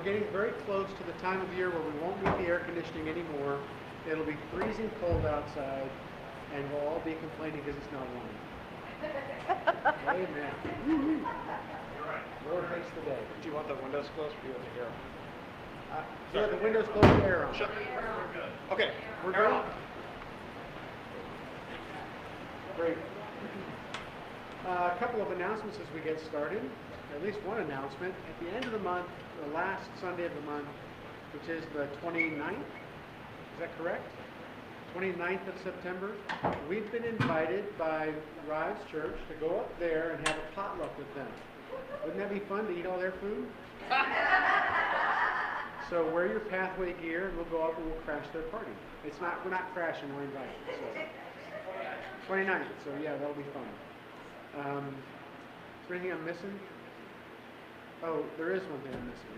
we're getting very close to the time of year where we won't need the air conditioning anymore. It'll be freezing cold outside, and we'll all be complaining because it's not warm. Amen. You're right. Lord makes the day. Do you want the windows closed or do you want the air? Yeah, the window's closed, the air on. Shut the air. We're good. Okay, We're air good. on. Great. A couple of announcements as we get started. At least one announcement. At the end of the month, the last Sunday of the month, which is the 29th, is that correct? 29th of September, we've been invited by Rise Church to go up there and have a potluck with them. Wouldn't that be fun to eat all their food? So wear your pathway gear and we'll go up and we'll crash their party. We're not crashing, we're invited. So 29th, so yeah, that'll be fun. Is there anything I'm missing? Oh, there is one thing I'm missing.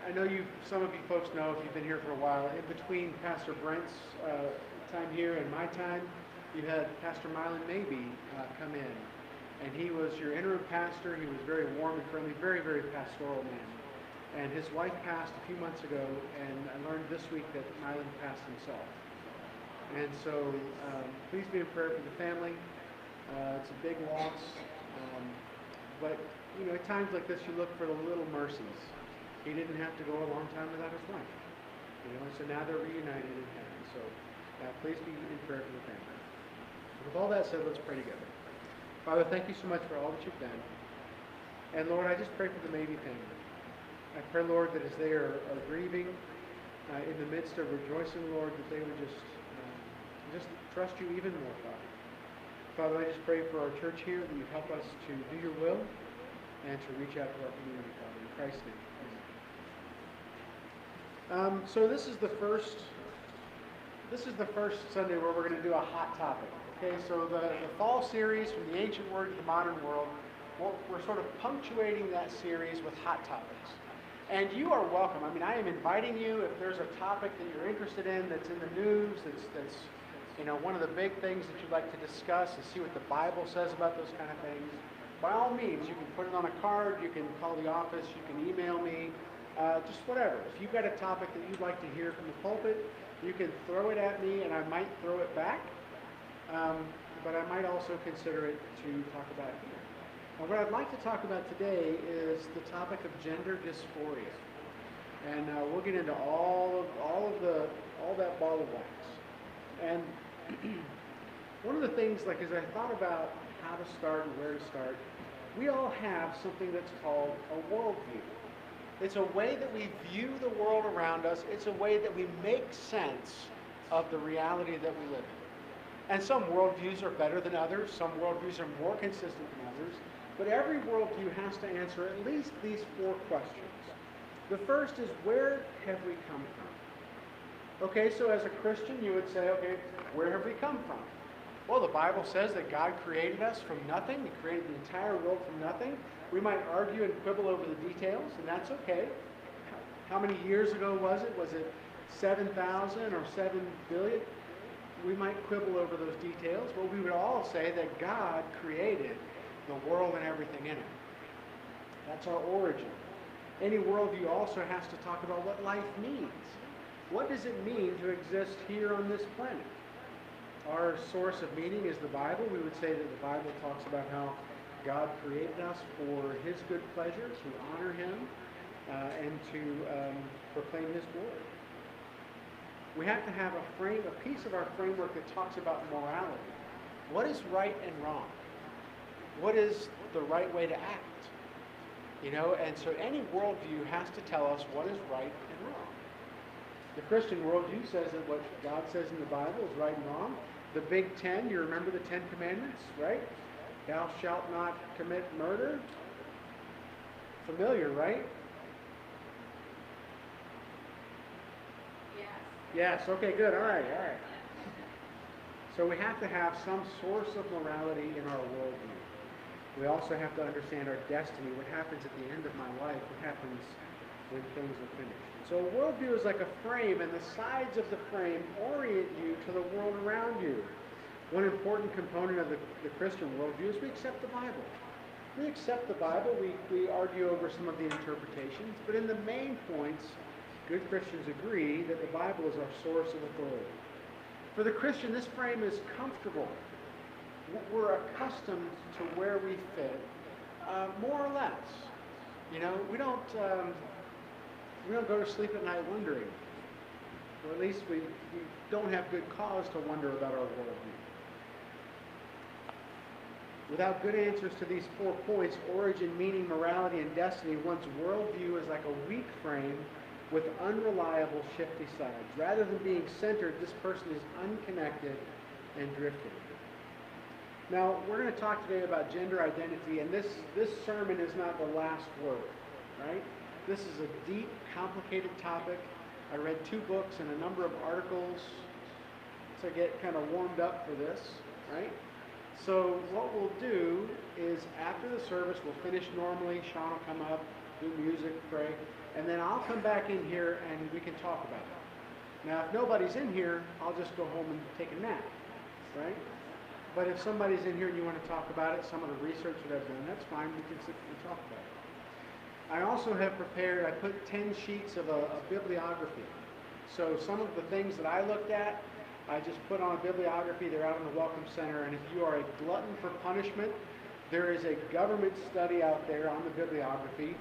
I know some of you folks know if you've been here for a while, in between Pastor Brent's time here and my time, you had Pastor Mylan Maybe come in. And he was your interim pastor. He was very warm and friendly, very, very pastoral man. And his wife passed a few months ago, and I learned this week that Mylan passed himself. And so please be in prayer for the family. It's a big loss. But, at times like this, you look for the little mercies. He didn't have to go a long time without his wife. So now they're reunited in heaven. So please be in prayer for the family. With all that said, let's pray together. Father, thank you so much for all that you've done. And Lord, I just pray for the Maybe family. I pray, Lord, that as they are grieving in the midst of rejoicing, Lord, that they would just trust you even more, Father. Father, I just pray for our church here that you help us to do your will and to reach out to our community, Father. In Christ's name. So this is the first Sunday where we're going to do a hot topic. Okay, so the fall series from the ancient word to the modern world, we're sort of punctuating that series with hot topics. And you are welcome. I mean, I am inviting you, if there's a topic that you're interested in that's in the news, that's one of the big things that you'd like to discuss and see what the Bible says about those kind of things, by all means, you can put it on a card, you can call the office, you can email me, just whatever. If you've got a topic that you'd like to hear from the pulpit, you can throw it at me and I might throw it back. But I might also consider it to talk about here. Now, what I'd like to talk about today is the topic of gender dysphoria, and we'll get into all that ball of wax. And one of the things, as I thought about how to start and where to start, we all have something that's called a worldview. It's a way that we view the world around us. It's a way that we make sense of the reality that we live in. And some worldviews are better than others. Some worldviews are more consistent than others. But every worldview has to answer at least these four questions. The first is, where have we come from? Okay, so as a Christian, you would say, okay, where have we come from? Well, the Bible says that God created us from nothing. He created the entire world from nothing. We might argue and quibble over the details, and that's okay. How many years ago was it? Was it 7,000 or 7 billion? We might quibble over those details, but we would all say that God created the world and everything in it. That's our origin. Any worldview also has to talk about what life means. What does it mean to exist here on this planet? Our source of meaning is the Bible. We would say that the Bible talks about how God created us for His good pleasure, to honor Him, and to proclaim His glory. We have to have a piece of our framework that talks about morality. What is right and wrong? What is the right way to act? And so any worldview has to tell us what is right and wrong. The Christian worldview says that what God says in the Bible is right and wrong. The Big Ten, you remember the Ten Commandments, right? Thou shalt not commit murder. Familiar, right? Yes, okay, good, all right. So we have to have some source of morality in our worldview. We also have to understand our destiny, what happens at the end of my life, what happens when things are finished. So a worldview is like a frame, and the sides of the frame orient you to the world around you. One important component of the Christian worldview is we accept the Bible. We accept the Bible, we argue over some of the interpretations, but in the main points, good Christians agree that the Bible is our source of authority. For the Christian, this frame is comfortable. We're accustomed to where we fit, more or less. You know, we don't go to sleep at night wondering, or at least we don't have good cause to wonder about our worldview. Without good answers to these 4 points, origin, meaning, morality, and destiny, one's worldview is like a weak frame with unreliable, shifty sides. Rather than being centered, this person is unconnected and drifting. Now, we're going to talk today about gender identity, and this sermon is not the last word, right? This is a deep, complicated topic. I read 2 books and a number of articles to get kind of warmed up for this, right? So what we'll do is after the service, we'll finish normally. Sean will come up, do music, pray, and then I'll come back in here and we can talk about it. Now, if nobody's in here, I'll just go home and take a nap, right? But if somebody's in here and you want to talk about it, some of the research that I've done, that's fine. We can sit and talk about it. I also have prepared, I put 10 sheets of a bibliography. So some of the things that I looked at, I just put on a bibliography. They're out in the Welcome Center. And if you are a glutton for punishment, there is a government study out there on the bibliography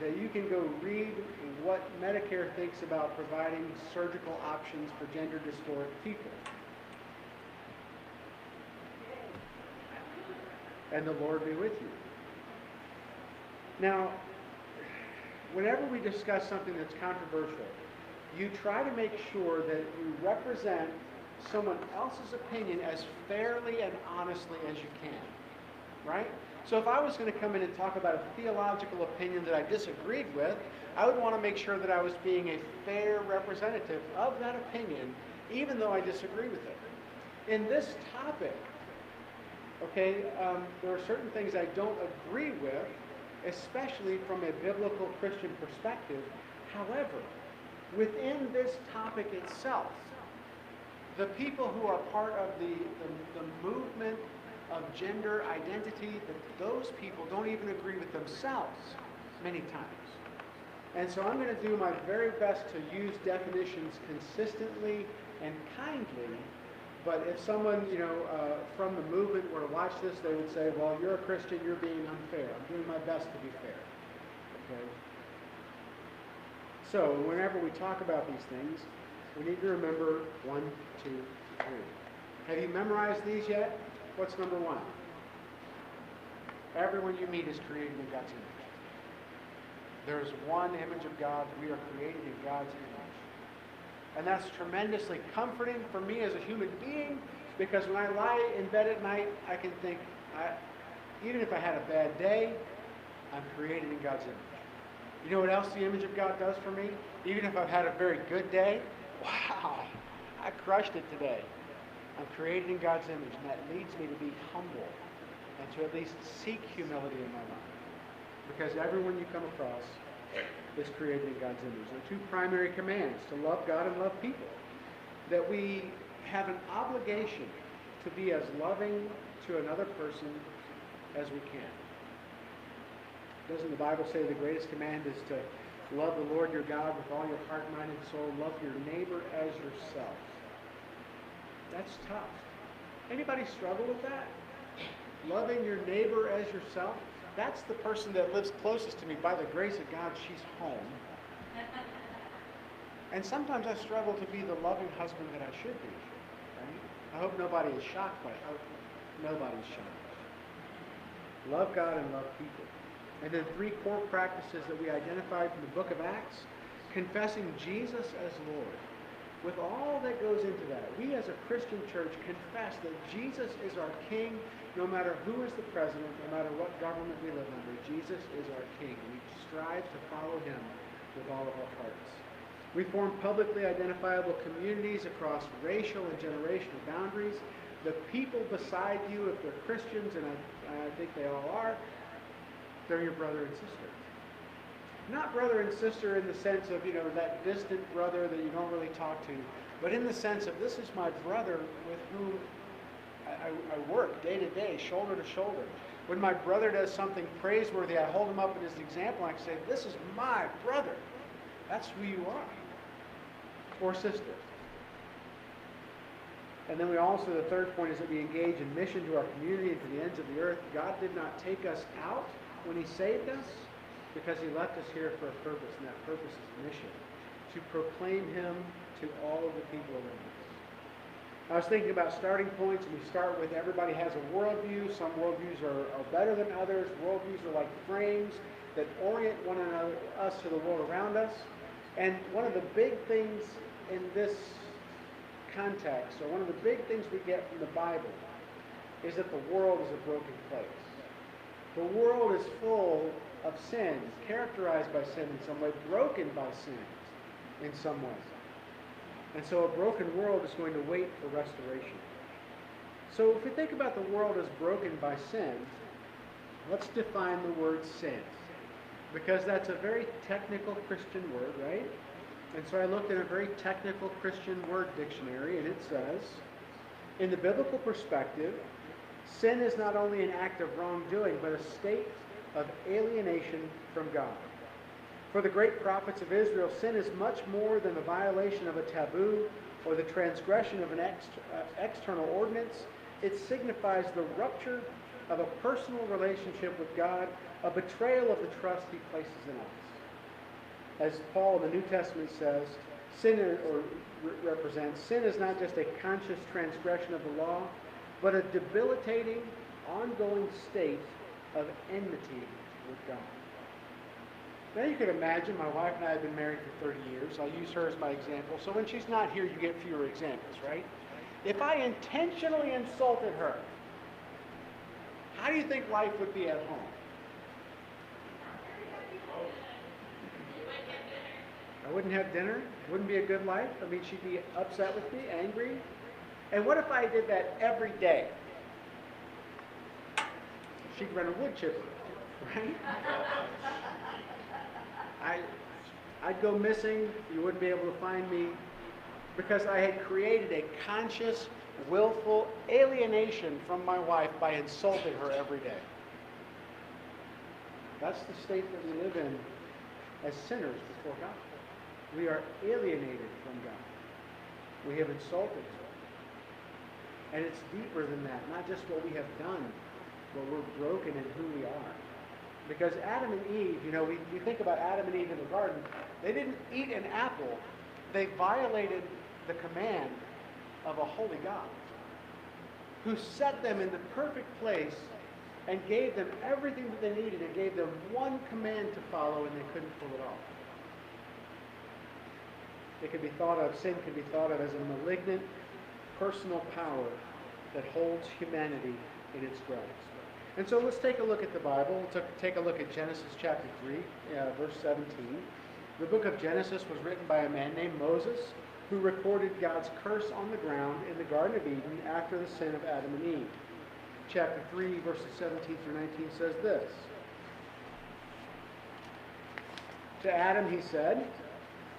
that you can go read what Medicare thinks about providing surgical options for gender dysphoric people. And the Lord be with you. Now, whenever we discuss something that's controversial, you try to make sure that you represent someone else's opinion as fairly and honestly as you can, right? So if I was going to come in and talk about a theological opinion that I disagreed with, I would want to make sure that I was being a fair representative of that opinion, even though I disagree with it. In this topic, okay, there are certain things I don't agree with, especially from a biblical Christian perspective. However, within this topic itself, the people who are part of the movement of gender identity, those people don't even agree with themselves many times. And so I'm going to do my very best to use definitions consistently and kindly. But if someone, from the movement were to watch this, they would say, well, you're a Christian, you're being unfair. I'm doing my best to be fair. Okay? So whenever we talk about these things, we need to remember 1, 2, 3. Have you memorized these yet? What's number 1? Everyone you meet is created in God's image. There is one image of God. We are created in God's image. And that's tremendously comforting for me as a human being, because when I lie in bed at night, I can think, even if I had a bad day, I'm created in God's image. You know what else the image of God does for me? Even if I've had a very good day, wow, I crushed it today. I'm created in God's image, and that leads me to be humble and to at least seek humility in my life. Because everyone you come across is created in God's image. There are 2 primary commands: to love God and love people. That we have an obligation to be as loving to another person as we can. Doesn't the Bible say the greatest command is to love the Lord your God with all your heart, mind, and soul? Love your neighbor as yourself. That's tough. Anybody struggle with that? Loving your neighbor as yourself? That's the person that lives closest to me. By the grace of God, she's home. And sometimes I struggle to be the loving husband that I should be. Right? I hope nobody is shocked by it. I hope nobody's shocked. Love God and love people. And then 3 core practices that we identified from the book of Acts: confessing Jesus as Lord. With all that goes into that, we as a Christian church confess that Jesus is our King, no matter who is the president, no matter what government we live under. Jesus is our King. We strive to follow him with all of our hearts. We form publicly identifiable communities across racial and generational boundaries. The people beside you, if they're Christians, and I think they all are, they're your brother and sister. Not brother and sister in the sense of, that distant brother that you don't really talk to, but in the sense of, this is my brother with whom I work day to day, shoulder to shoulder. When my brother does something praiseworthy, I hold him up as an example and I say, this is my brother. That's who you are. Or sister. And then we also, the third point is that we engage in mission to our community and to the ends of the earth. God did not take us out when he saved us because he left us here for a purpose, and that purpose is mission. To proclaim him to all of the people around us. I was thinking about starting points, and we start with everybody has a worldview. Some worldviews are better than others. Worldviews are like frames that orient one another, us to the world around us. And one of the big things in this context, or one of the big things we get from the Bible, is that the world is a broken place. The world is full of sin, characterized by sin in some way, broken by sin in some way. And so a broken world is going to wait for restoration. So if we think about the world as broken by sin, let's define the word sin. Because that's a very technical Christian word, right? And so I looked in a very technical Christian word dictionary, and it says, in the biblical perspective, sin is not only an act of wrongdoing, but a state of alienation from God. For the great prophets of Israel, sin is much more than the violation of a taboo or the transgression of an external ordinance. It signifies the rupture of a personal relationship with God, a betrayal of the trust he places in us. As Paul in the New Testament says, represents, sin is not just a conscious transgression of the law, but a debilitating, ongoing state of enmity with God. Now you could imagine, my wife and I have been married for 30 years. I'll use her as my example. So when she's not here, you get fewer examples, right? If I intentionally insulted her, how do you think life would be at home? I wouldn't have dinner. It wouldn't be a good life. I mean, she'd be upset with me, angry. And what if I did that every day? She'd run a wood chipper, right? I'd go missing. You wouldn't be able to find me because I had created a conscious, willful alienation from my wife by insulting her every day. That's the state that we live in as sinners before God. We are alienated from God. We have insulted him. And it's deeper than that. Not just what we have done, but we're broken in who we are. Because Adam and Eve, we think about Adam and Eve in the garden. They didn't eat an apple. They violated the command of a holy God who set them in the perfect place and gave them everything that they needed and gave them one command to follow, and they couldn't pull it off. Sin can be thought of as a malignant personal power that holds humanity in its grasp. And so let's take a look at the Bible. Let's take a look at Genesis chapter 3, verse 17. The book of Genesis was written by a man named Moses, who recorded God's curse on the ground in the Garden of Eden after the sin of Adam and Eve. Chapter 3, verses 17 through 19 says this. To Adam he said,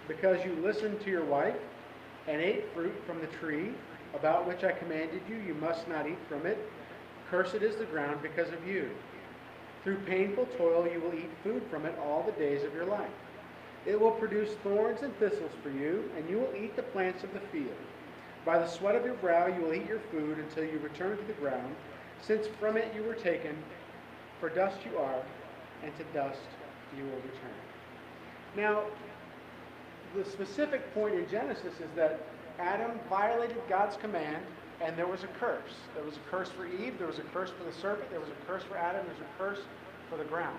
because you listened to your wife and ate fruit from the tree about which I commanded you, you must not eat from it. Cursed is the ground because of you. Through painful toil you will eat food from it all the days of your life. It will produce thorns and thistles for you, and you will eat the plants of the field. By the sweat of your brow you will eat your food until you return to the ground, since from it you were taken, for dust you are, and to dust you will return. Now, the specific point in Genesis is that Adam violated God's command, and there was a curse. There was a curse for Eve, there was a curse for the serpent, there was a curse for Adam, there's a curse for the ground.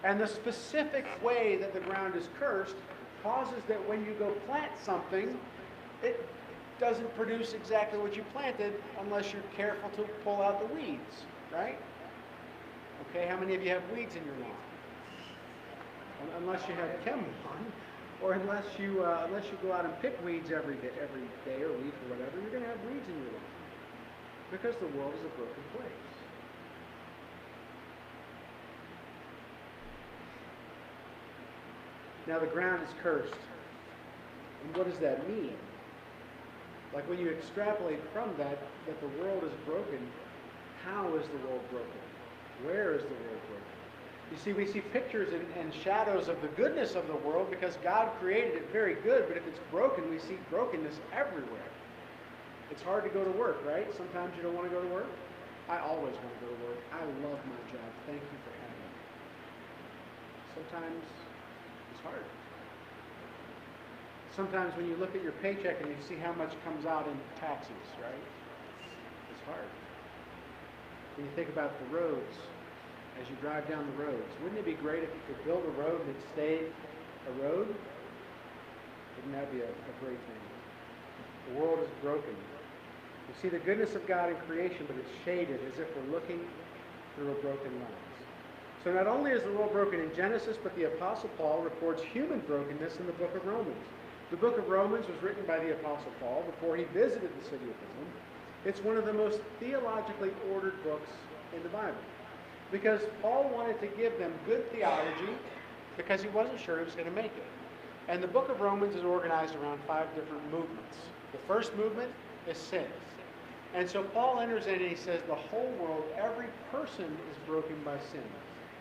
And the specific way that the ground is cursed causes that when you go plant something, it doesn't produce exactly what you planted unless you're careful to pull out the weeds, right? Okay, how many of you have weeds in your lawn? Unless you have chem lawn, or unless you go out and pick weeds every day or week or whatever, you're going to have weeds in your lawn because the world is a broken place. Now the ground is cursed. And what does that mean? Like when you extrapolate from that the world is broken, How is the world broken? Where is the world broken? You see, we see pictures and shadows of the goodness of the world because God created it very good, but if it's broken, we see brokenness everywhere. It's hard to go to work, right? Sometimes you don't want to go to work. I always want to go to work. I love my job. Thank you for having me. Sometimes it's hard. Sometimes when you look at your paycheck and you see how much comes out in taxes, right? It's hard. When you think about the roads, as you drive down the roads, wouldn't it be great if you could build a road that stayed a road? Wouldn't that be a great thing? The world is broken. You see the goodness of God in creation, but it's shaded as if we're looking through a broken lens. So not only is the world broken in Genesis, but the Apostle Paul records human brokenness in the book of Romans. The book of Romans was written by the Apostle Paul before he visited the city of Rome. It's one of the most theologically ordered books in the Bible because Paul wanted to give them good theology because he wasn't sure he was going to make it. And the book of Romans is organized around 5 different movements. The first movement is sin. And so Paul enters in and he says the whole world, every person is broken by sin.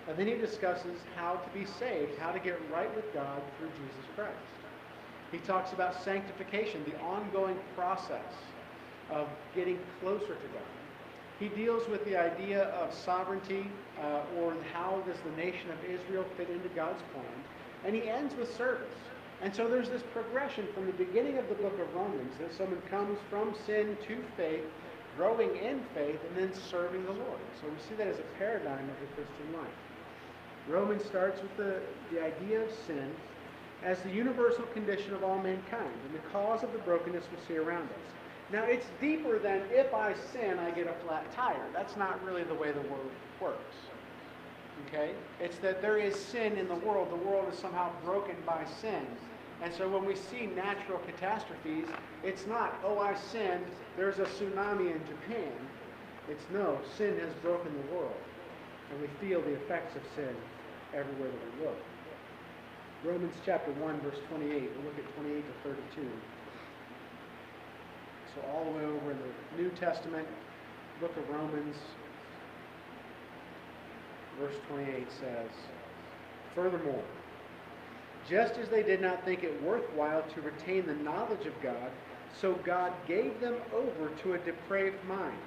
And then he discusses how to be saved, how to get right with God through Jesus Christ. He talks about sanctification, the ongoing process of getting closer to God. He deals with the idea of sovereignty, or how does the nation of Israel fit into God's plan. And he ends with service. And so there's this progression from the beginning of the book of Romans that someone comes from sin to faith, growing in faith, and then serving the Lord. So we see that as a paradigm of the Christian life. Romans starts with the idea of sin as the universal condition of all mankind and the cause of the brokenness we see around us. Now, it's deeper than if I sin, I get a flat tire. That's not really the way the world works. Okay? It's that there is sin in the world. The world is somehow broken by sin. And so when we see natural catastrophes, it's not, oh, I sinned, there's a tsunami in Japan. It's no, sin has broken the world. And we feel the effects of sin everywhere that we look. Romans chapter 1, verse 28. We'll look at 28 to 32. So all the way over in the New Testament, book of Romans, verse 28 says, "Furthermore, just as they did not think it worthwhile to retain the knowledge of God, so God gave them over to a depraved mind,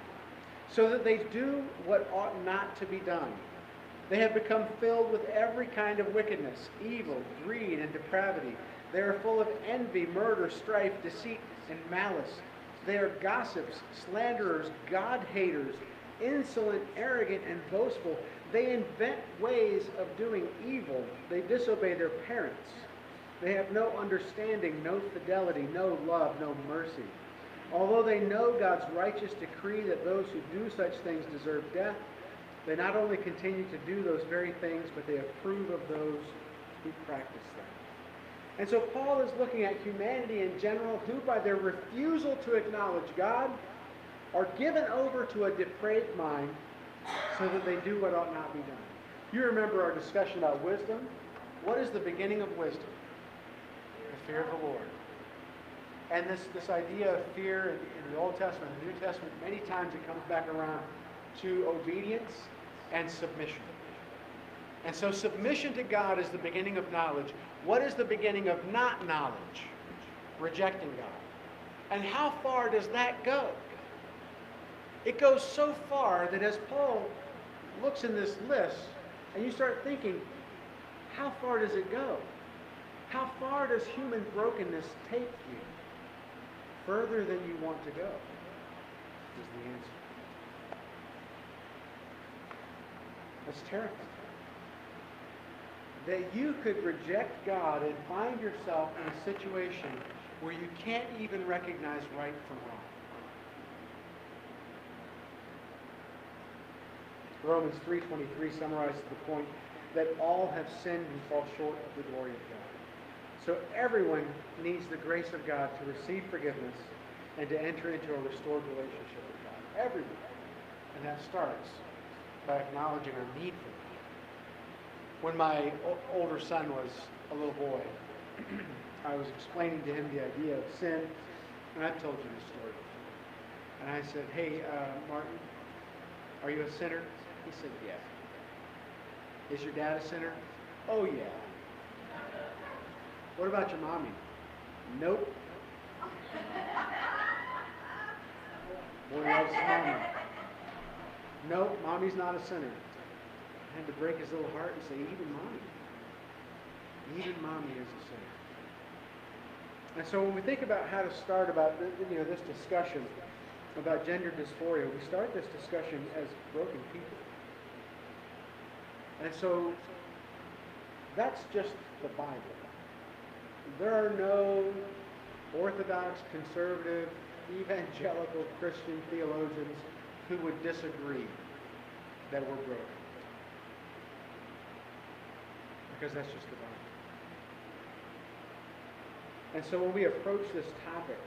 so that they do what ought not to be done. They have become filled with every kind of wickedness, evil, greed, and depravity. They are full of envy, murder, strife, deceit, and malice. They are gossips, slanderers, God-haters, insolent, arrogant, and boastful. They invent ways of doing evil. They disobey their parents. They have no understanding, no fidelity, no love, no mercy. Although they know God's righteous decree that those who do such things deserve death, they not only continue to do those very things, but they approve of those who practice them." And so Paul is looking at humanity in general, who by their refusal to acknowledge God are given over to a depraved mind so that they do what ought not be done. You remember our discussion about wisdom? What is the beginning of wisdom? The fear of the Lord. And this idea of fear in the Old Testament and the New Testament, many times it comes back around to obedience and submission. And so submission to God is the beginning of knowledge. What is the beginning of not knowledge? Rejecting God. And how far does that go? It goes so far that as Paul looks in this list, and you start thinking, how far does it go? How far does human brokenness take you? Further than you want to go, is the answer. That's terrifying. That you could reject God and find yourself in a situation where you can't even recognize right from wrong. Romans 3:23 summarizes the point that all have sinned and fall short of the glory of God. So everyone needs the grace of God to receive forgiveness and to enter into a restored relationship with God. Everyone. And that starts by acknowledging our need for God. When my older son was a little boy, I was explaining to him the idea of sin, and I've told you this story before. And I said, "Hey, Martin, Are you a sinner? He said, yeah. Is your dad a sinner? Oh, yeah. What about your mommy? Nope. Boy loves his mommy. Nope, mommy's not a sinner. I had to break his little heart and say, even mommy is a sinner. And so when we think about how to start about this discussion about gender dysphoria, we start this discussion as broken people. And so that's just the Bible. There are no Orthodox, conservative, evangelical Christian theologians who would disagree that we're broken. Because that's just the Bible. And so when we approach this topic,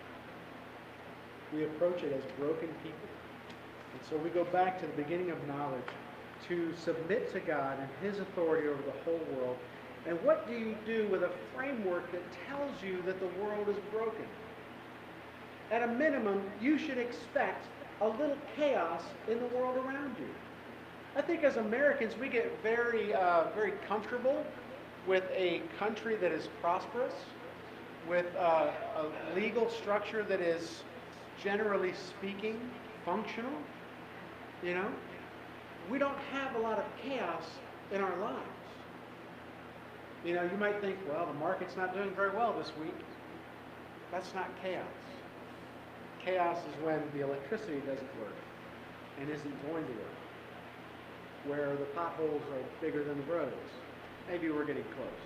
we approach it as broken people. And so we go back to the beginning of knowledge to submit to God and His authority over the whole world. And what do you do with a framework that tells you that the world is broken? At a minimum, you should expect a little chaos in the world around you. I think as Americans, we get very comfortable with a country that is prosperous, with a legal structure that is, generally speaking, functional. We don't have a lot of chaos in our lives. You might think, well, the market's not doing very well this week. That's not chaos. Chaos is when the electricity doesn't work and isn't going to work, where the potholes are bigger than the roads. Maybe we're getting close.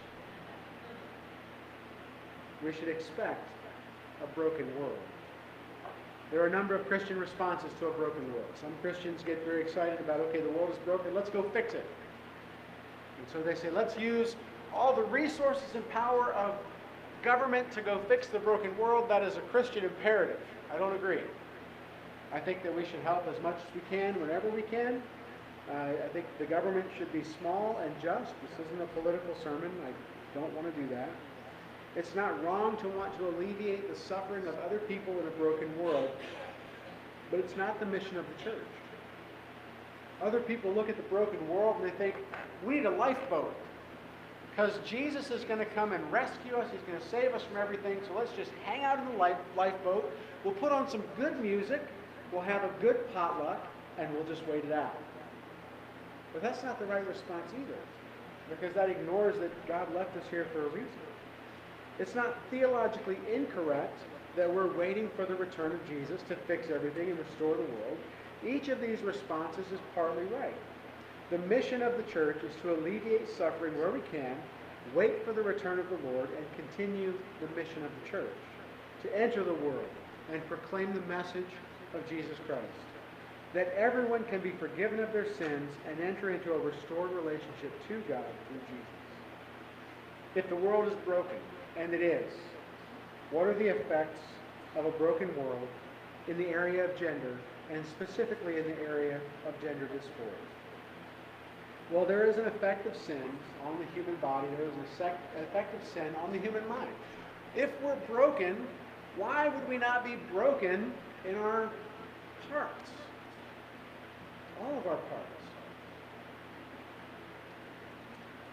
We should expect a broken world. There are a number of Christian responses to a broken world. Some Christians get very excited about, okay, the world is broken, let's go fix it. And so they say, let's use all the resources and power of government to go fix the broken world. That is a Christian imperative. I don't agree. I think that we should help as much as we can, whenever we can. I think the government should be small and just. This isn't a political sermon. I don't want to do that. It's not wrong to want to alleviate the suffering of other people in a broken world, but it's not the mission of the church. Other people look at the broken world and they think, we need a lifeboat, because Jesus is going to come and rescue us. He's going to save us from everything, so let's just hang out in the lifeboat. We'll put on some good music, we'll have a good potluck, and we'll just wait it out. But that's not the right response either, because that ignores that God left us here for a reason. It's not theologically incorrect that we're waiting for the return of Jesus to fix everything and restore the world. Each of these responses is partly right. The mission of the church is to alleviate suffering where we can, wait for the return of the Lord, and continue the mission of the church, to enter the world and proclaim the message of Jesus Christ, that everyone can be forgiven of their sins and enter into a restored relationship to God through Jesus. If the world is broken, and it is, what are the effects of a broken world in the area of gender, and specifically in the area of gender dysphoria? Well, there is an effect of sin on the human body. There is an effect of sin on the human mind. If we're broken, why would we not be broken in our hearts? All of our parts.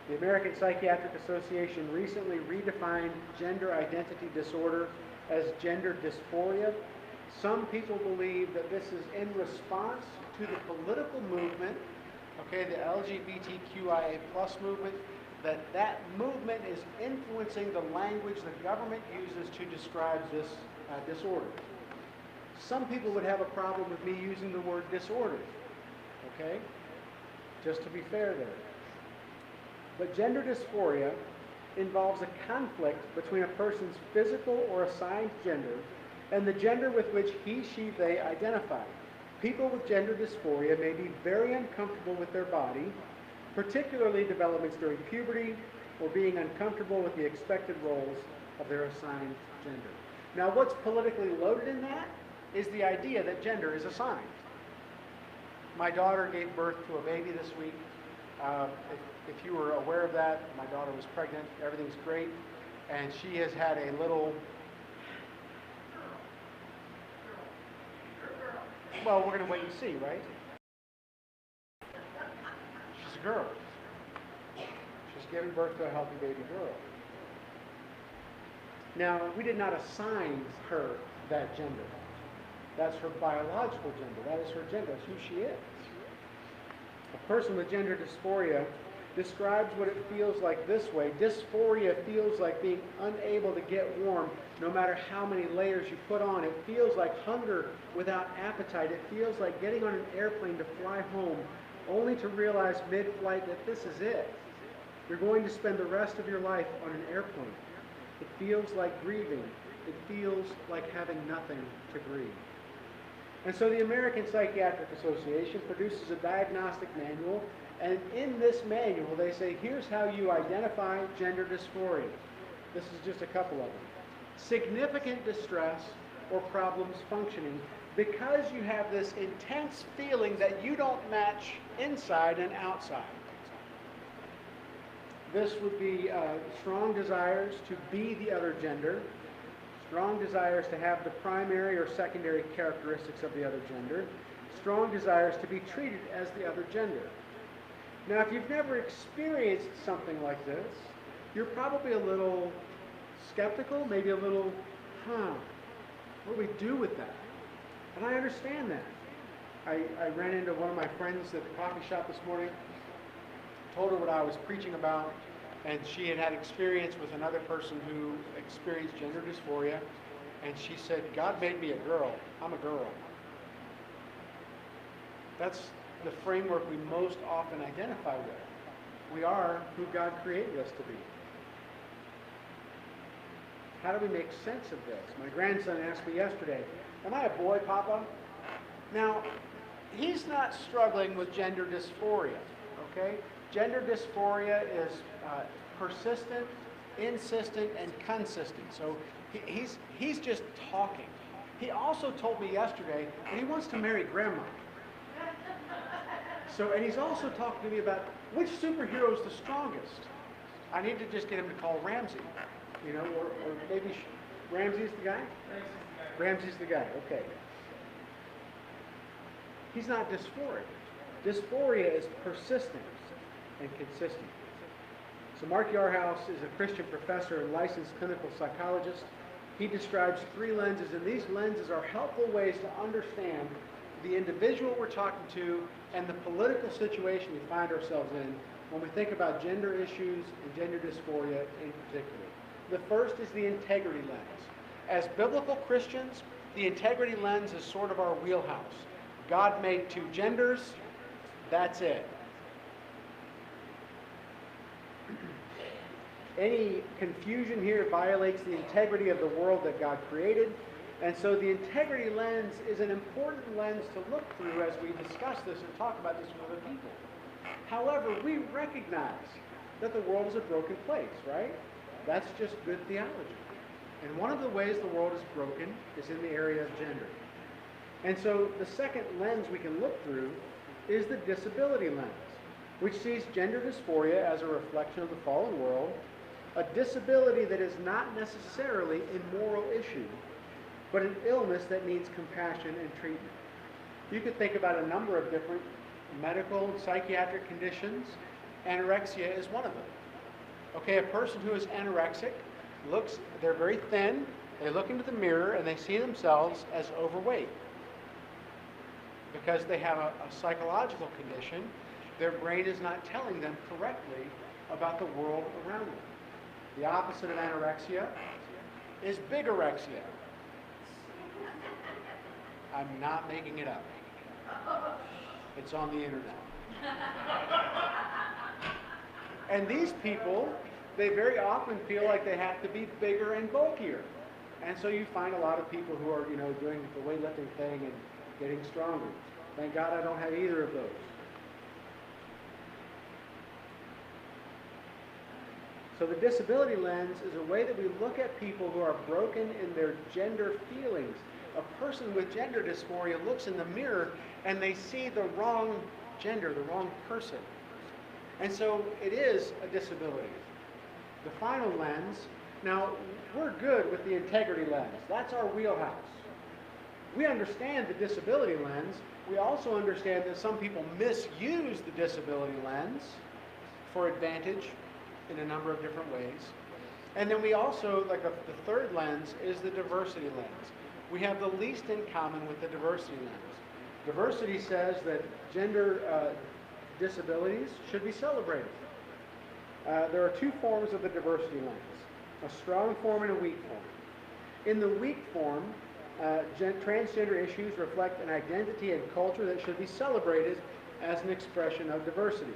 The American Psychiatric Association recently redefined gender identity disorder as gender dysphoria. Some people believe that this is in response to the political movement, the LGBTQIA+ movement, that movement is influencing the language the government uses to describe this disorder. Some people would have a problem with me using the word disorder, just to be fair there. But gender dysphoria involves a conflict between a person's physical or assigned gender and the gender with which he, she, they identify. People with gender dysphoria may be very uncomfortable with their body, particularly developments during puberty, or being uncomfortable with the expected roles of their assigned gender. Now, what's politically loaded in that is the idea that gender is assigned. My daughter gave birth to a baby this week. If you were aware of that, my daughter was pregnant. Everything's great. And she has had a little... Well, we're going to wait and see, right? girl. She's giving birth to a healthy baby girl. Now, we did not assign her that gender. That's her biological gender. That is her gender. That's who she is. A person with gender dysphoria describes what it feels like this way. Dysphoria feels like being unable to get warm no matter how many layers you put on. It feels like hunger without appetite. It feels like getting on an airplane to fly home only to realize mid-flight that this is it. You're going to spend the rest of your life on an airplane. It feels like grieving. It feels like having nothing to grieve. And so the American Psychiatric Association produces a diagnostic manual, and in this manual they say, here's how you identify gender dysphoria. This is just a couple of them. Significant distress or problems functioning because you have this intense feeling that you don't match inside and outside. This would be strong desires to be the other gender, strong desires to have the primary or secondary characteristics of the other gender, strong desires to be treated as the other gender. Now, if you've never experienced something like this, you're probably a little skeptical, maybe a little, what do we do with that? And I understand that. I ran into one of my friends at the coffee shop this morning, told her what I was preaching about, and she had had experience with another person who experienced gender dysphoria, and she said, God made me a girl. I'm a girl. That's the framework we most often identify with. We are who God created us to be. How do we make sense of this? My grandson asked me yesterday, am I a boy, Papa? Now, he's not struggling with gender dysphoria, okay? Gender dysphoria is persistent, insistent, and consistent. So he's just talking. He also told me yesterday that he wants to marry Grandma. So, and he's also talking to me about which superhero is the strongest. I need to just get him to call Ramsey, you know, or maybe Ramsey's the guy? Ramsey's the guy, okay. He's not dysphoric. Dysphoria is persistent and consistent. So Mark Yarhouse is a Christian professor and licensed clinical psychologist. He describes 3 lenses, and these lenses are helpful ways to understand the individual we're talking to and the political situation we find ourselves in when we think about gender issues and gender dysphoria in particular. The first is the integrity lens. As biblical Christians, the integrity lens is sort of our wheelhouse. God made 2 genders, that's it. Any confusion here violates the integrity of the world that God created. And so the integrity lens is an important lens to look through as we discuss this and talk about this with other people. However, we recognize that the world is a broken place, right? That's just good theology. And one of the ways the world is broken is in the area of gender. And so the second lens we can look through is the disability lens, which sees gender dysphoria as a reflection of the fallen world, a disability that is not necessarily a moral issue, but an illness that needs compassion and treatment. You could think about a number of different medical and psychiatric conditions. Anorexia is one of them. Okay, a person who is anorexic they're very thin, they look into the mirror and they see themselves as overweight. Because they have a psychological condition, their brain is not telling them correctly about the world around them. The opposite of anorexia is bigorexia. I'm not making it up. It's on the internet. And these people, they very often feel like they have to be bigger and bulkier. And so you find a lot of people who are, doing the weightlifting thing and getting stronger. Thank God I don't have either of those. So the disability lens is a way that we look at people who are broken in their gender feelings. A person with gender dysphoria looks in the mirror and they see the wrong gender, the wrong person. And so it is a disability. The final lens, now we're good with the integrity lens. That's our wheelhouse. We understand the disability lens. We also understand that some people misuse the disability lens for advantage in a number of different ways. And then we also, the third lens is the diversity lens. We have the least in common with the diversity lens. Diversity says that gender disabilities should be celebrated. There are two forms of the diversity lens, a strong form and a weak form. In the weak form, transgender issues reflect an identity and culture that should be celebrated as an expression of diversity.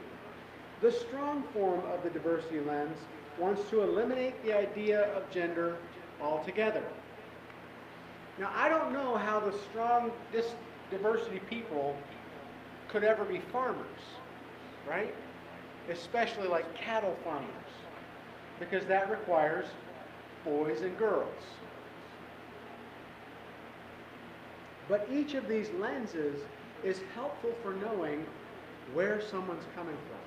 The strong form of the diversity lens wants to eliminate the idea of gender altogether. Now, I don't know how the strong diversity people could ever be farmers, right? Especially like cattle farmers, because that requires boys and girls. But each of these lenses is helpful for knowing where someone's coming from.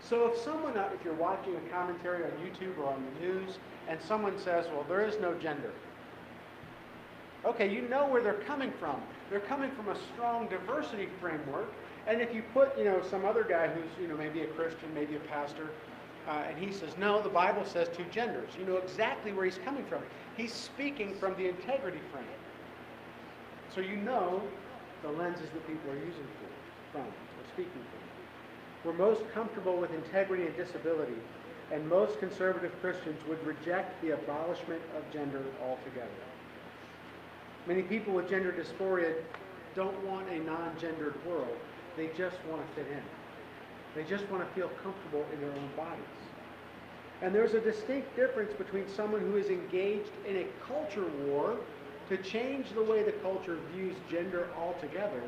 So if you're watching a commentary on YouTube or on the news, and someone says, well, there is no gender. Okay, you know where they're coming from. They're coming from a strong diversity framework. And if you put, some other guy who's, maybe a Christian, maybe a pastor, and he says, no, the Bible says two genders. You know exactly where he's coming from. He's speaking from the integrity frame. So you know the lenses that people are using from, or speaking from. We're most comfortable with integrity and disability, and most conservative Christians would reject the abolishment of gender altogether. Many people with gender dysphoria don't want a non-gendered world. They just want to fit in. They just want to feel comfortable in their own bodies. And there's a distinct difference between someone who is engaged in a culture war to change the way the culture views gender altogether,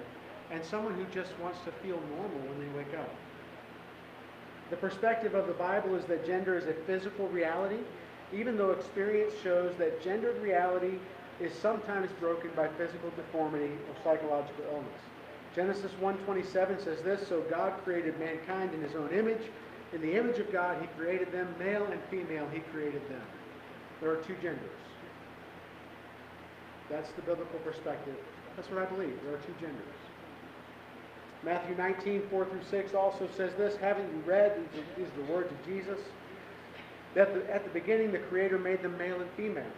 and someone who just wants to feel normal when they wake up. The perspective of the Bible is that gender is a physical reality, even though experience shows that gendered reality is sometimes broken by physical deformity or psychological illness. Genesis 1:27 says this, so God created mankind in his own image. In the image of God, he created them, male and female, he created them. There are two genders. That's the biblical perspective. That's what I believe. There are two genders. Matthew 19:4-6 also says this, haven't you read, these are the words of Jesus, that at the beginning the Creator made them male and female,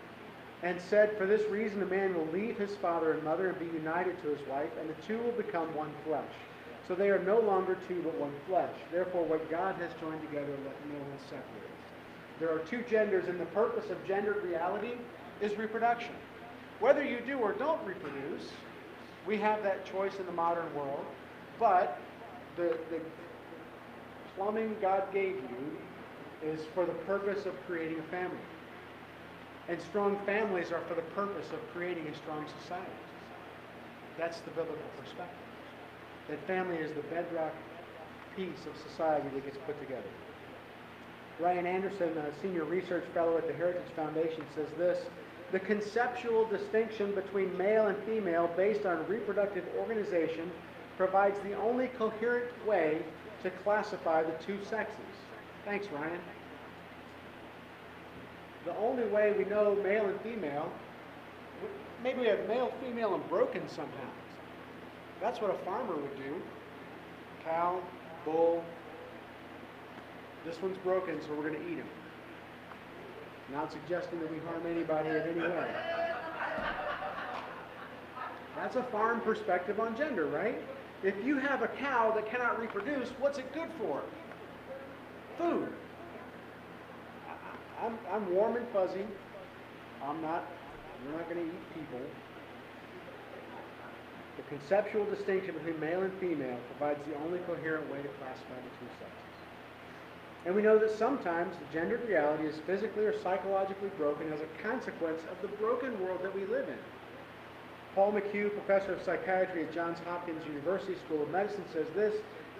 and said, for this reason a man will leave his father and mother and be united to his wife, and the two will become one flesh. So they are no longer two but one flesh. Therefore what God has joined together, let no one separate. There are two genders, and the purpose of gendered reality is reproduction. Whether you do or don't reproduce, we have that choice in the modern world, but the plumbing God gave you is for the purpose of creating a family. And strong families are for the purpose of creating a strong society. That's the biblical perspective. That family is the bedrock piece of society that gets put together. Ryan Anderson, a senior research fellow at the Heritage Foundation, says this, the conceptual distinction between male and female based on reproductive organization provides the only coherent way to classify the two sexes. Thanks, Ryan. The only way we know male and female, maybe we have male, female, and broken somehow. That's what a farmer would do. Cow, bull. This one's broken, so we're going to eat him. Not suggesting that we harm anybody in any way. That's a farm perspective on gender, right? If you have a cow that cannot reproduce, what's it good for? Food. I'm warm and fuzzy. We're not going to eat people. The conceptual distinction between male and female provides the only coherent way to classify the two sexes. And we know that sometimes the gendered reality is physically or psychologically broken as a consequence of the broken world that we live in. Paul McHugh, professor of psychiatry at Johns Hopkins University School of Medicine, says this,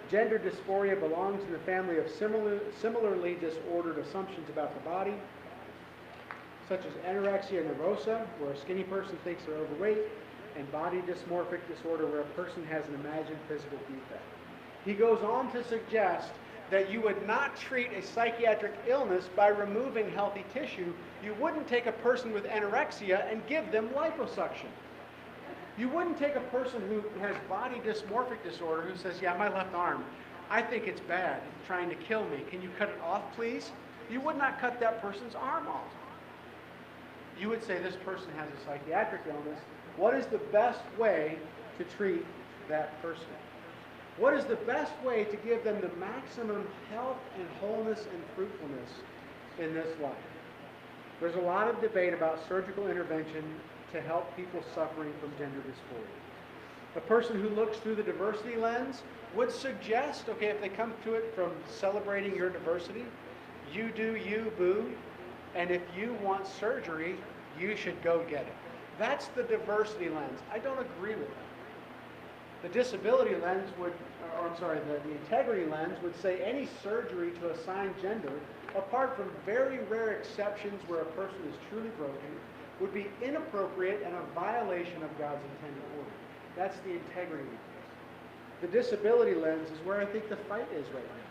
gender dysphoria belongs in the family of similarly disordered assumptions about the body, such as anorexia nervosa, where a skinny person thinks they're overweight, and body dysmorphic disorder, where a person has an imagined physical defect. He goes on to suggest that you would not treat a psychiatric illness by removing healthy tissue. You wouldn't take a person with anorexia and give them liposuction. You wouldn't take a person who has body dysmorphic disorder who says, yeah, my left arm, I think it's bad, it's trying to kill me. Can you cut it off, please? You would not cut that person's arm off. You would say this person has a psychiatric illness. What is the best way to treat that person? What is the best way to give them the maximum health and wholeness and fruitfulness in this life? There's a lot of debate about surgical intervention to help people suffering from gender dysphoria. A person who looks through the diversity lens would suggest, okay, if they come to it from celebrating your diversity, you do you, boo, and if you want surgery, you should go get it. That's the diversity lens. I don't agree with that. The disability lens would, the integrity lens would say any surgery to assign gender, apart from very rare exceptions where a person is truly broken, would be inappropriate and a violation of God's intended order. That's the integrity lens. The disability lens is where I think the fight is right now.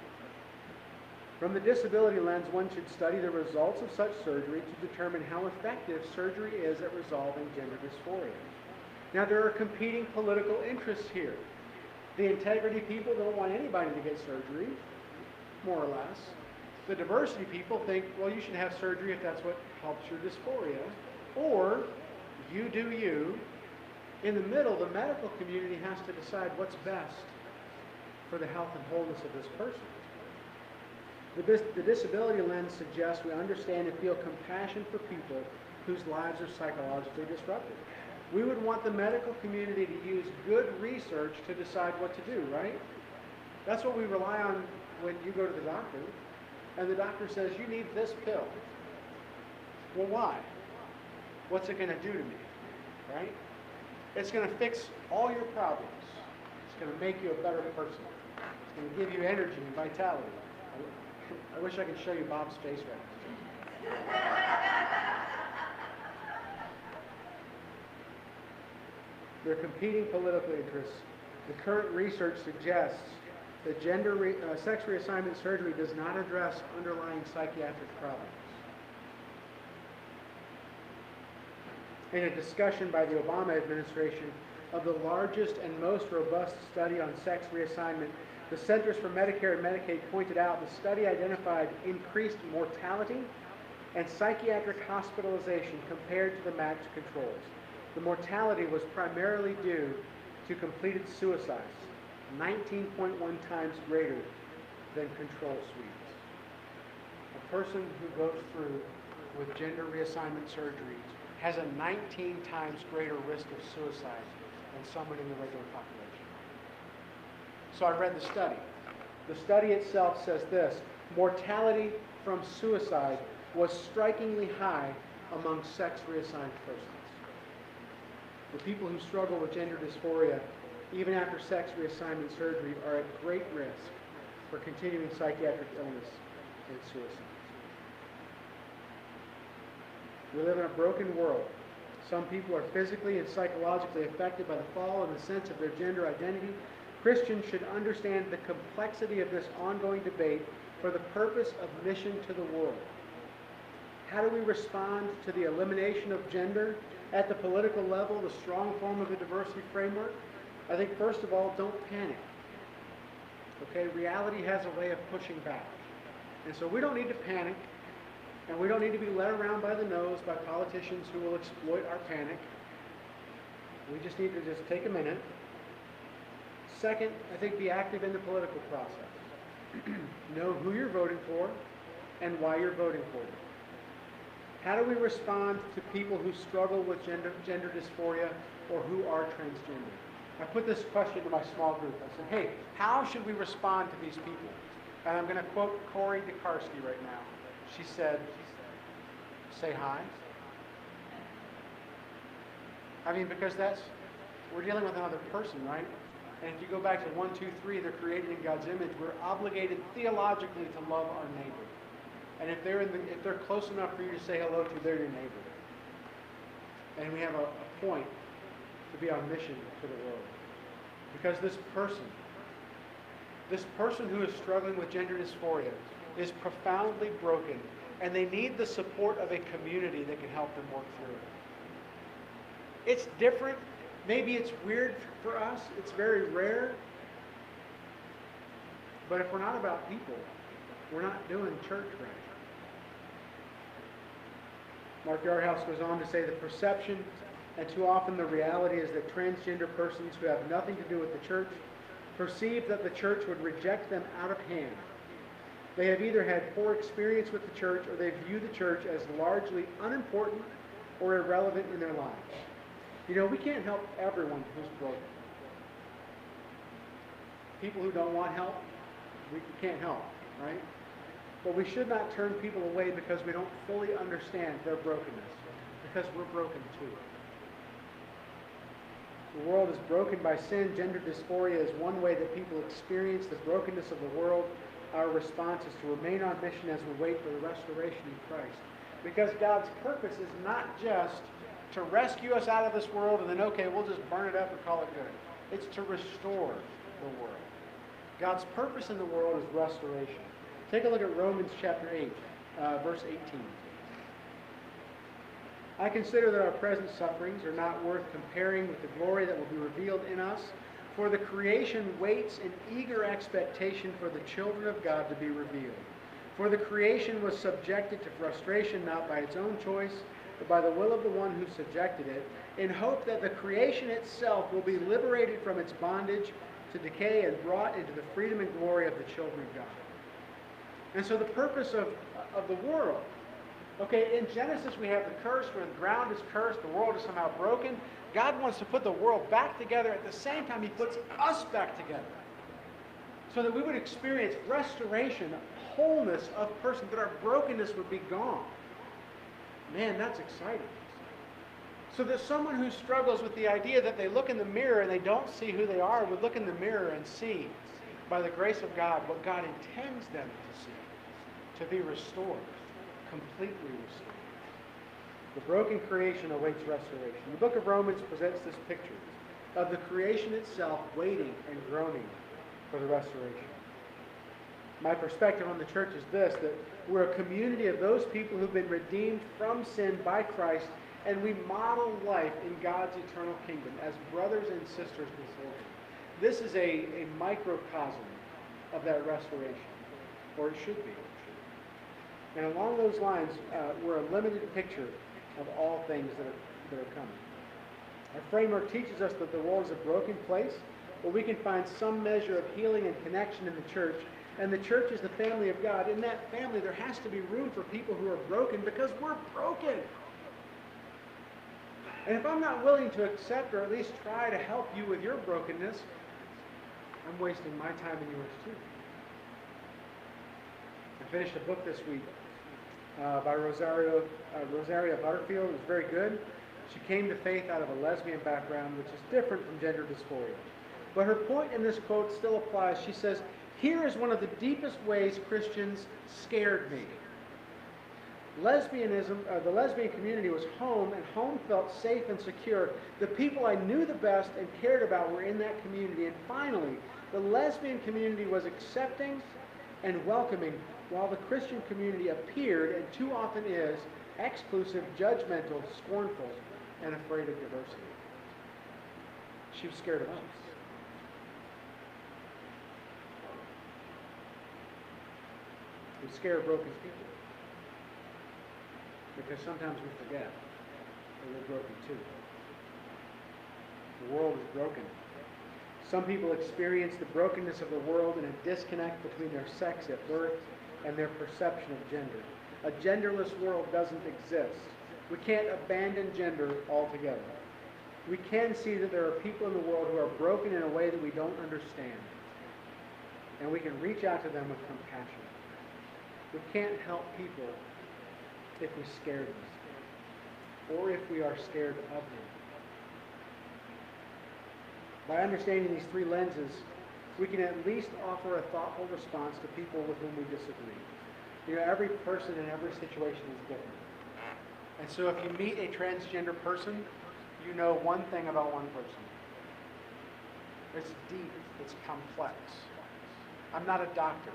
From the disability lens, one should study the results of such surgery to determine how effective surgery is at resolving gender dysphoria. Now, there are competing political interests here. The integrity people don't want anybody to get surgery, more or less. The diversity people think, well, you should have surgery if that's what helps your dysphoria. Or, you do you. In the middle, the medical community has to decide what's best for the health and wholeness of this person. The disability lens suggests we understand and feel compassion for people whose lives are psychologically disrupted. We would want the medical community to use good research to decide what to do, right? That's what we rely on when you go to the doctor, and the doctor says, you need this pill. Well, why? What's it going to do to me, right? It's going to fix all your problems. It's going to make you a better person. It's going to give you energy and vitality. I wish I could show you Bob's face right now. There are competing political interests. The current research suggests that sex reassignment surgery does not address underlying psychiatric problems. In a discussion by the Obama administration of the largest and most robust study on sex reassignment, the Centers for Medicare and Medicaid pointed out the study identified increased mortality and psychiatric hospitalization compared to the matched controls. The mortality was primarily due to completed suicides, 19.1 times greater than control suites. A person who goes through with gender reassignment surgery has a 19 times greater risk of suicide than someone in the regular population. So I read the study. The study itself says this: mortality from suicide was strikingly high among sex reassigned persons. The people who struggle with gender dysphoria, even after sex reassignment surgery, are at great risk for continuing psychiatric illness and suicide. We live in a broken world. Some people are physically and psychologically affected by the fall in the sense of their gender identity. Christians should understand the complexity of this ongoing debate for the purpose of mission to the world. How do we respond to the elimination of gender at the political level, the strong form of the diversity framework? I think, first of all, don't panic. Okay, reality has a way of pushing back. And so we don't need to panic, and we don't need to be led around by the nose by politicians who will exploit our panic. We just need to just take a minute. Second, I think be active in the political process. Know who you're voting for and why you're voting for them. How do we respond to people who struggle with gender dysphoria or who are transgender? I put this question to my small group. I said, hey, how should we respond to these people? And I'm going to quote Corey DeKarski right now. She said, say hi. I mean, because we're dealing with another person, right? And if you go back to 1, 2, 3, they're created in God's image. We're obligated theologically to love our neighbor. And if they're close enough for you to say hello to, they're your neighbor. And we have a point to be on mission to the world. Because this person who is struggling with gender dysphoria is profoundly broken, and they need the support of a community that can help them work through it. It's different Maybe it's weird for us, it's very rare, but if we're not about people, we're not doing church right. Mark Yarhouse goes on to say the perception, and too often the reality, is that transgender persons who have nothing to do with the church perceive that the church would reject them out of hand. They have either had poor experience with the church, or they view the church as largely unimportant or irrelevant in their lives. You know, we can't help everyone who's broken. People who don't want help, we can't help, right? But we should not turn people away because we don't fully understand their brokenness, because we're broken too. The world is broken by sin. Gender dysphoria is one way that people experience the brokenness of the world. Our response is to remain on mission as we wait for the restoration in Christ. Because God's purpose is not just to rescue us out of this world and then, okay, we'll just burn it up and call it good. It's to restore the world. God's purpose in the world is restoration. Take a look at Romans chapter 8, verse 18. I consider that our present sufferings are not worth comparing with the glory that will be revealed in us. For the creation waits in eager expectation for the children of God to be revealed. For the creation was subjected to frustration not by its own choice, but by the will of the one who subjected it, in hope that the creation itself will be liberated from its bondage to decay and brought into the freedom and glory of the children of God. And so the purpose of the world, okay, in Genesis we have the curse where the ground is cursed, the world is somehow broken. God wants to put the world back together. At the same time, he puts us back together so that we would experience restoration, wholeness of person, that our brokenness would be gone. Man, that's exciting. So that someone who struggles with the idea that they look in the mirror and they don't see who they are would look in the mirror and see, by the grace of God, what God intends them to see, to be restored, completely restored. The broken creation awaits restoration. The book of Romans presents this picture of the creation itself waiting and groaning for the restoration. My perspective on the church is this, that we're a community of those people who've been redeemed from sin by Christ, and we model life in God's eternal kingdom as brothers and sisters before him. This is a microcosm of that restoration, or it should be. And along those lines, we're a limited picture of all things that are coming. Our framework teaches us that the world is a broken place, but we can find some measure of healing and connection in the church, and the church is the family of God. In that family, there has to be room for people who are broken because we're broken. And if I'm not willing to accept or at least try to help you with your brokenness, I'm wasting my time and yours too. I finished a book this week by Rosaria Butterfield. It was very good. She came to faith out of a lesbian background, which is different from gender dysphoria. But her point in this quote still applies. She says, "Here is one of the deepest ways Christians scared me. The lesbian community was home, and home felt safe and secure. The people I knew the best and cared about were in that community. And finally, the lesbian community was accepting and welcoming, while the Christian community appeared, and too often is, exclusive, judgmental, scornful, and afraid of diversity." She was scared of us. We scare broken people. Because sometimes we forget that we're broken too. The world is broken. Some people experience the brokenness of the world in a disconnect between their sex at birth and their perception of gender. A genderless world doesn't exist. We can't abandon gender altogether. We can see that there are people in the world who are broken in a way that we don't understand. And we can reach out to them with compassion. We can't help people if we scare them, or if we are scared of them. By understanding these three lenses, we can at least offer a thoughtful response to people with whom we disagree. You know, every person in every situation is different. And so if you meet a transgender person, you know one thing about one person. It's deep, it's complex. I'm not a doctor.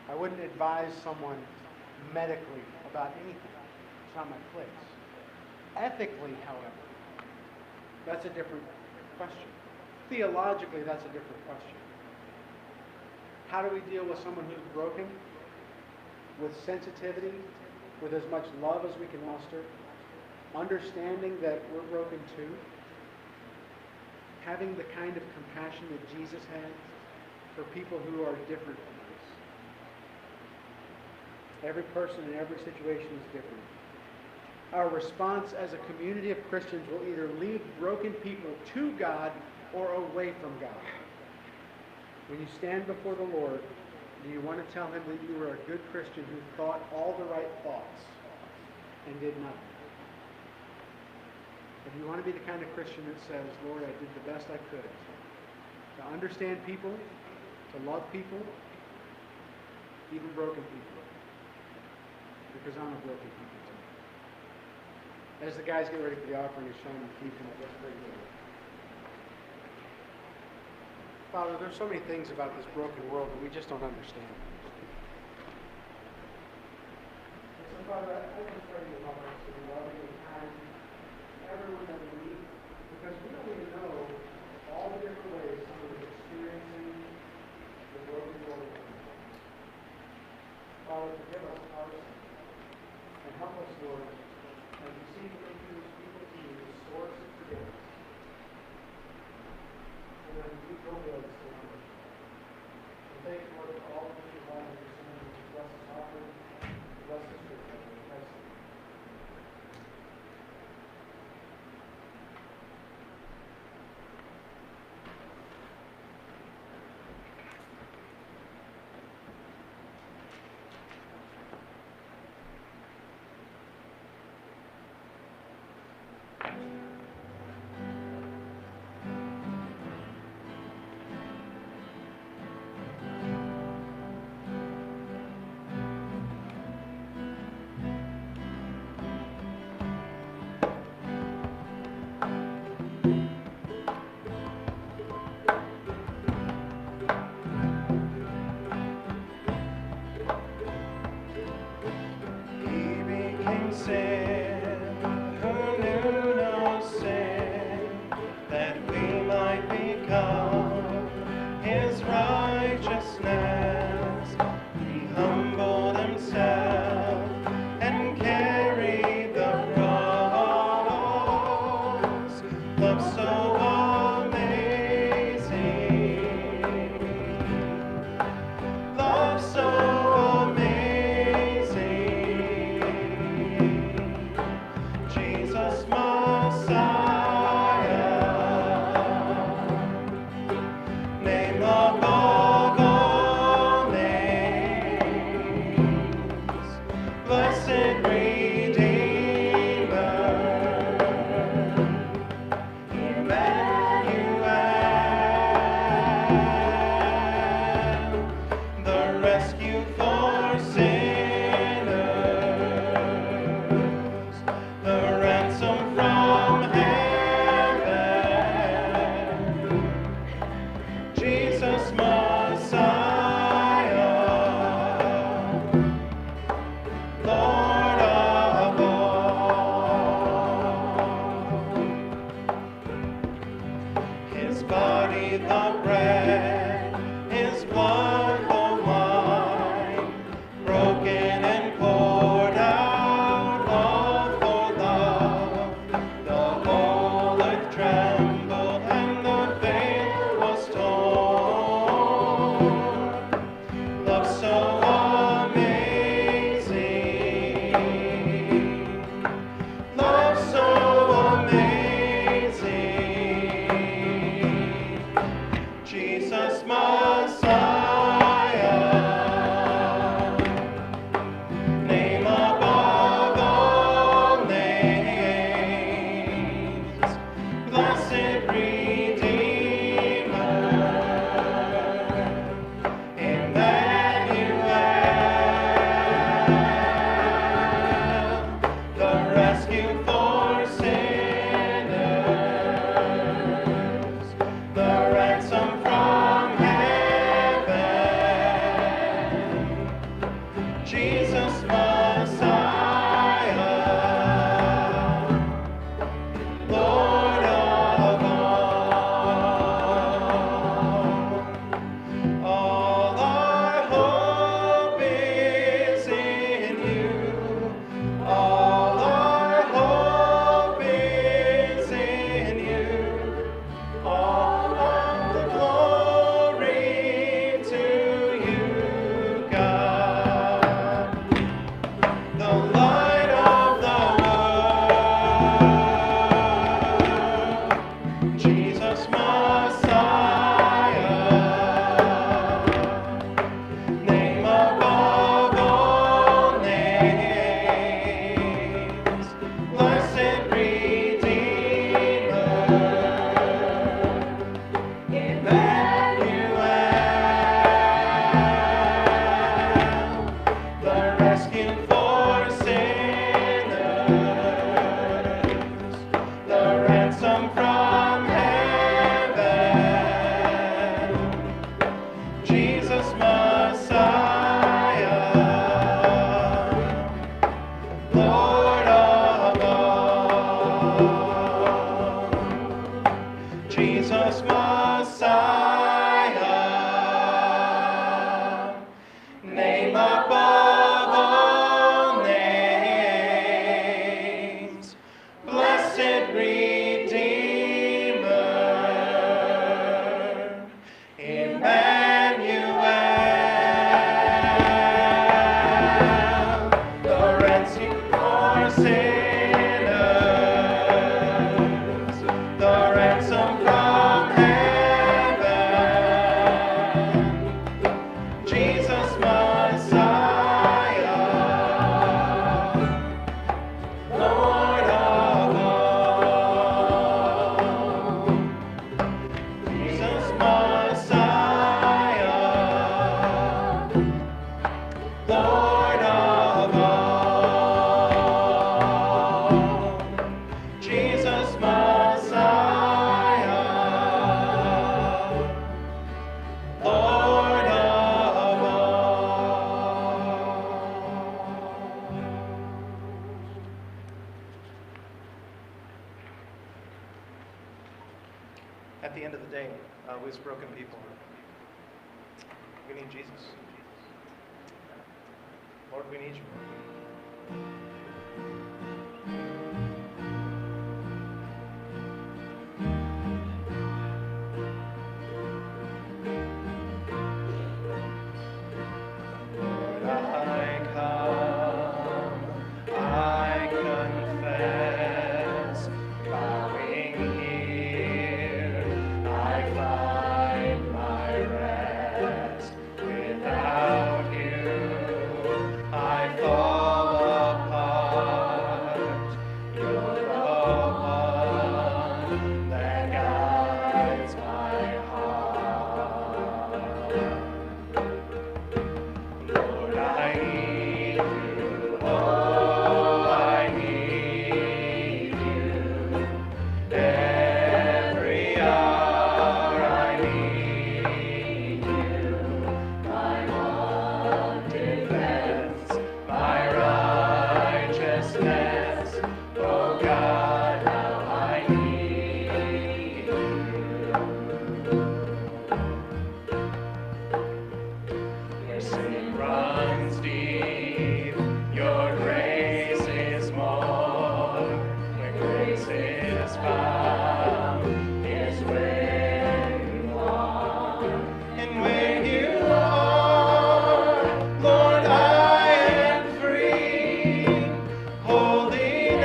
I wouldn't advise someone medically about anything. It's not my place. Ethically, however, That's a different question. Theologically, that's a different question. How do we deal with someone who's broken? With sensitivity, with as much love as we can muster, understanding that we're broken too, having the kind of compassion that Jesus had for people who are different from us. Every person in every situation is different. Our response as a community of Christians will either lead broken people to God or away from God. When you stand before the Lord, do you want to tell him that you were a good Christian who thought all the right thoughts and did nothing? If you want to be the kind of Christian that says, Lord, I did the best I could to understand people, to love people, even broken people, because I'm a broken people too. As the guys get ready for the offering, is Sean and Keith come up. Let's pray together. Father, there's so many things about this broken world that we just don't understand. And so, Father, I just pray you help us to be loving and kind to everyone that we meet, because we don't even know all the different ways someone is experiencing the broken world. Father, forgive us our sins, and help us, Lord, as we seek to introduce people to you, the source of forgiveness. And then you go with us, Lord. And thank you, Lord, for all that you've done in your Son, and bless this offering, bless this church, in Christ's name. Lord of all, Jesus Messiah, name above all names, blessed Redeemer, Emmanuel, the ransom for sinners, the ransom from heaven, Jesus Messiah, Lord of all, Jesus Messiah, Lord of all, Jesus Messiah, Lord of all. At the end of the day, we as broken people, we need Jesus. Lord, we need you. Lord, I come, I confess, bowing here, I find my rest. Without you, I fall apart. You're the one that guides my heart. Lord, I need you. Oh, I need you. Every hour I need you. My one defense, my righteousness. Oh God, how I need you. Where sin runs deep, your grace is more. Where grace is found is where you are. And where you are, Lord, I am free.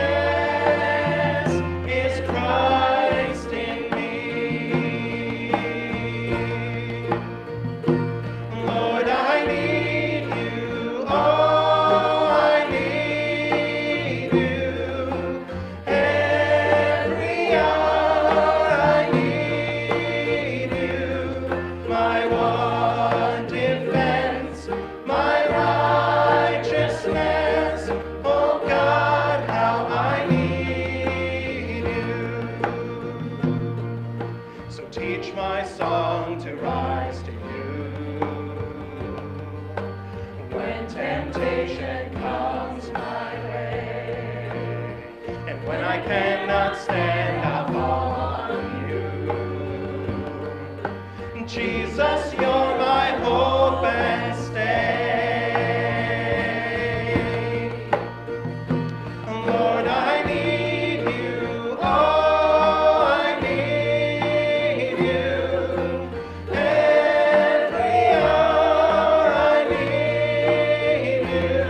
Holiness is Christ in me. Lord, I need you. Oh, I need you. Every hour I need you. My one defense, my righteousness. Oh God, how I need you. So teach my song to rise to you. When temptation comes my way, and when I cannot stand, I'll fall on you. Jesus, you're my hope and stay. Lord, I need you. Oh, I need you. Every hour I need you.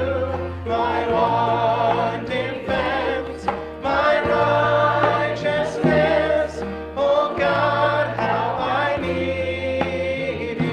My one defense, my righteousness. Oh God, how I need you.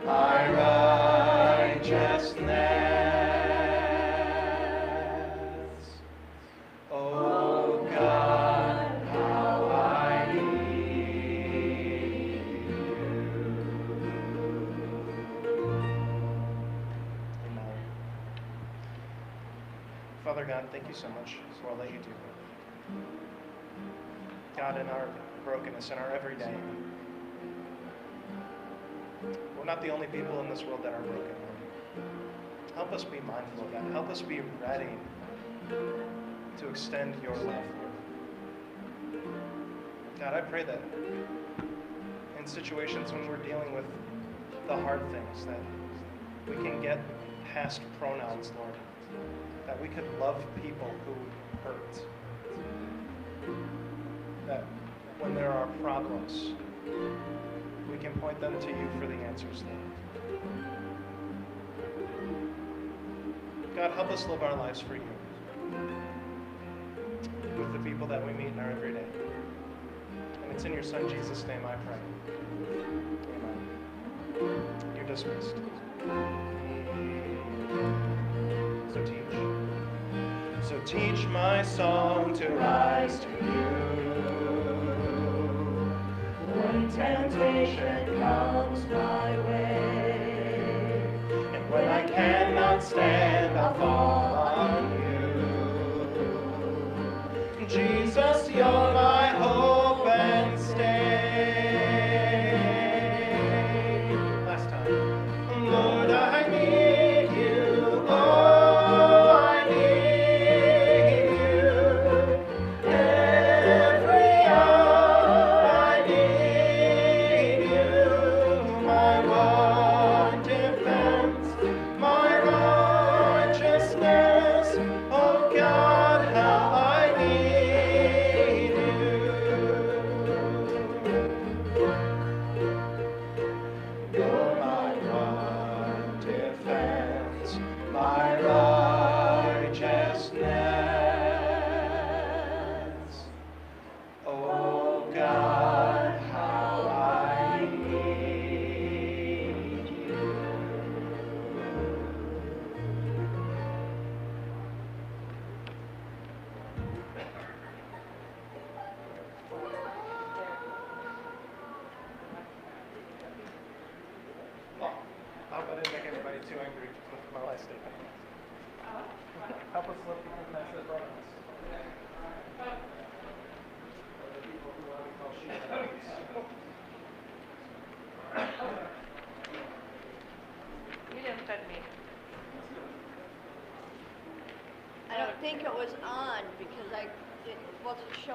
my righteousness. Oh God, how I need you. Amen. Father God, thank you so much for all that you do. God, in our brokenness, in our everyday, we're not the only people in this world that are broken. Help us be mindful of that. Help us be ready to extend your love. God, I pray that in situations when we're dealing with the hard things, that we can get past pronouns, Lord. That we could love people who hurt. That when there are problems, we can point them to you for the answers, Lord. God, help us live our lives for you with the people that we meet in our everyday. And it's in your Son, Jesus' name, I pray. Amen. You're dismissed. So teach my song to rise to you. When temptation comes my way, and when I cannot stand, I'll fall on you. Jesus, you're my hope and stay. Last time. Lord, I need you. Oh, I need you. Every hour I need you. My one defense, my righteousness. Oh God, how I need you. You're my one defense, my righteousness. Oh God, how I need you. Oh, I hope I didn't make anybody too angry with my last statement. Help us live the message of us. You didn't fed me. I don't think it was on because it wasn't showing.